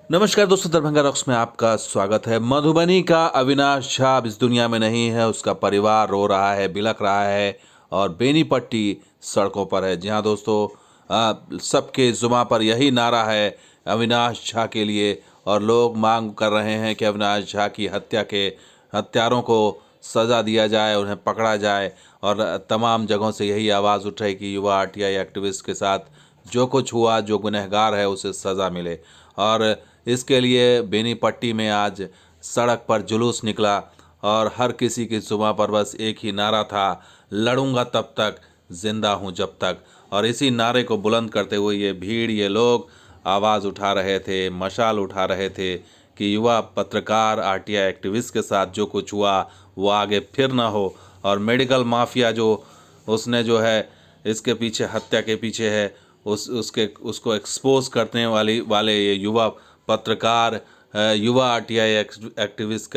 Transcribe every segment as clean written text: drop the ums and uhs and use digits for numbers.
नमस्कार दोस्तों, दरभंगा रॉक्स में आपका स्वागत है। मधुबनी का अविनाश झा अब इस दुनिया में नहीं है। उसका परिवार रो रहा है, बिलख रहा है और बेनीपट्टी सड़कों पर है। जी हाँ दोस्तों, सबके जुबां पर यही नारा है अविनाश झा के लिए, और लोग मांग कर रहे हैं कि अविनाश झा की हत्या के हत्यारों को सज़ा दिया जाए, उन्हें पकड़ा जाए। और तमाम जगहों से यही आवाज़ उठ रही है कि युवा आरटीआई एक्टिविस्ट के साथ जो कुछ हुआ, जो गुनहगार है उसे सज़ा मिले। और इसके लिए बेनीपट्टी में आज सड़क पर जुलूस निकला और हर किसी की जुबां पर बस एक ही नारा था, लड़ूंगा तब तक, जिंदा हूं जब तक। और इसी नारे को बुलंद करते हुए ये भीड़, ये लोग आवाज़ उठा रहे थे, मशाल उठा रहे थे कि युवा पत्रकार आरटीआई एक्टिविस्ट के साथ जो कुछ हुआ वो आगे फिर ना हो। और मेडिकल माफिया जो उसने जो है इसके पीछे, हत्या के पीछे है, उसको एक्सपोज करने वाले ये युवा पत्रकार, युवा आरटीआई एक्टिविस्ट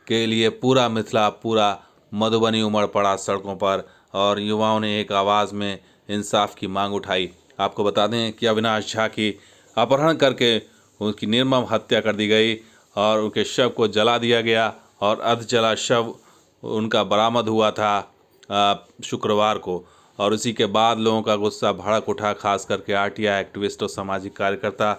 के लिए पूरा मिथिला, पूरा मधुबनी उमड़ पड़ा सड़कों पर। और युवाओं ने एक आवाज़ में इंसाफ की मांग उठाई। आपको बता दें कि अविनाश झा की अपहरण करके उनकी निर्मम हत्या कर दी गई और उनके शव को जला दिया गया, और अर्धजला शव उनका बरामद हुआ था शुक्रवार को। और उसी के बाद लोगों का गुस्सा भड़क उठा, खास करके आरटीआई एक्टिविस्ट और सामाजिक कार्यकर्ता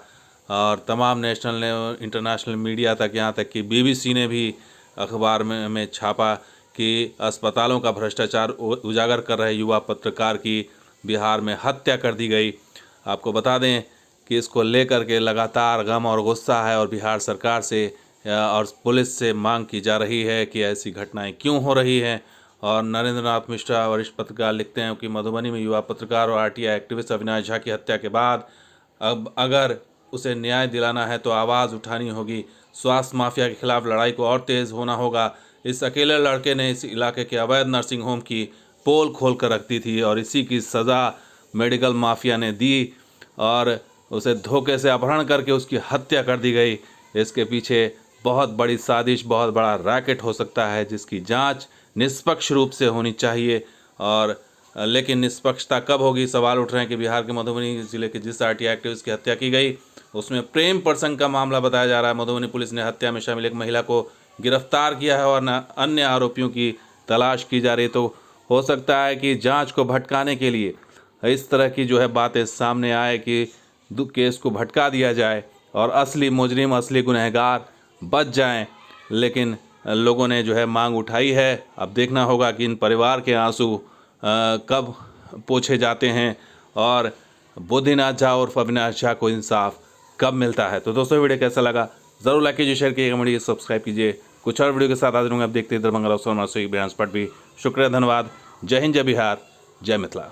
और तमाम नेशनल इंटरनेशनल मीडिया तक, यहाँ तक कि बीबीसी ने भी अखबार में छापा कि अस्पतालों का भ्रष्टाचार उजागर कर रहे युवा पत्रकार की बिहार में हत्या कर दी गई। आपको बता दें कि इसको लेकर के लगातार गम और गुस्सा है, और बिहार सरकार से और पुलिस से मांग की जा रही है कि ऐसी घटनाएं क्यों हो रही हैं। और नरेंद्र नाथ मिश्रा, वरिष्ठ पत्रकार, लिखते हैं कि मधुबनी में युवा पत्रकार और आरटीआई एक्टिविस्ट अविनाश झा की हत्या के बाद अब अगर उसे न्याय दिलाना है तो आवाज़ उठानी होगी। स्वास्थ्य माफिया के खिलाफ लड़ाई को और तेज़ होना होगा। इस अकेले लड़के ने इस इलाके के अवैध नर्सिंग होम की पोल खोल कर रख दी थी, और इसी की सज़ा मेडिकल माफिया ने दी और उसे धोखे से अपहरण करके उसकी हत्या कर दी गई। इसके पीछे बहुत बड़ी साजिश, बहुत बड़ा रैकेट हो सकता है, जिसकी जांच निष्पक्ष रूप से होनी चाहिए। और लेकिन निष्पक्षता कब होगी, सवाल उठ रहे हैं कि बिहार के मधुबनी जिले के जिस आरटीआई एक्टिविस्ट की हत्या की गई उसमें प्रेम प्रसंग का मामला बताया जा रहा है। मधुबनी पुलिस ने हत्या में शामिल एक महिला को गिरफ्तार किया है और अन्य आरोपियों की तलाश की जा रही है। तो हो सकता है कि जांच को भटकाने के लिए इस तरह की जो है बातें सामने आए कि केस को भटका दिया जाए और असली मुजरिम, असली गुनहगार बच जाएं। लेकिन लोगों ने जो है मांग उठाई है। अब देखना होगा कि इन परिवार के आंसू कब पोंछे जाते हैं और बुद्धिनाथ झा और अविनाश झा को इंसाफ कब मिलता है। तो दोस्तों, वीडियो कैसा लगा ज़रूर लाइक कीजिए, शेयर कीजिए, कमेंट कीजिए, सब्सक्राइब कीजिए। कुछ और वीडियो के साथ हाजिर होंगे। आप देखते हैं दरभंगा रॉक्स और शुक्रिया, धन्यवाद। जय हिंद, जय बिहार, जय मिथिला।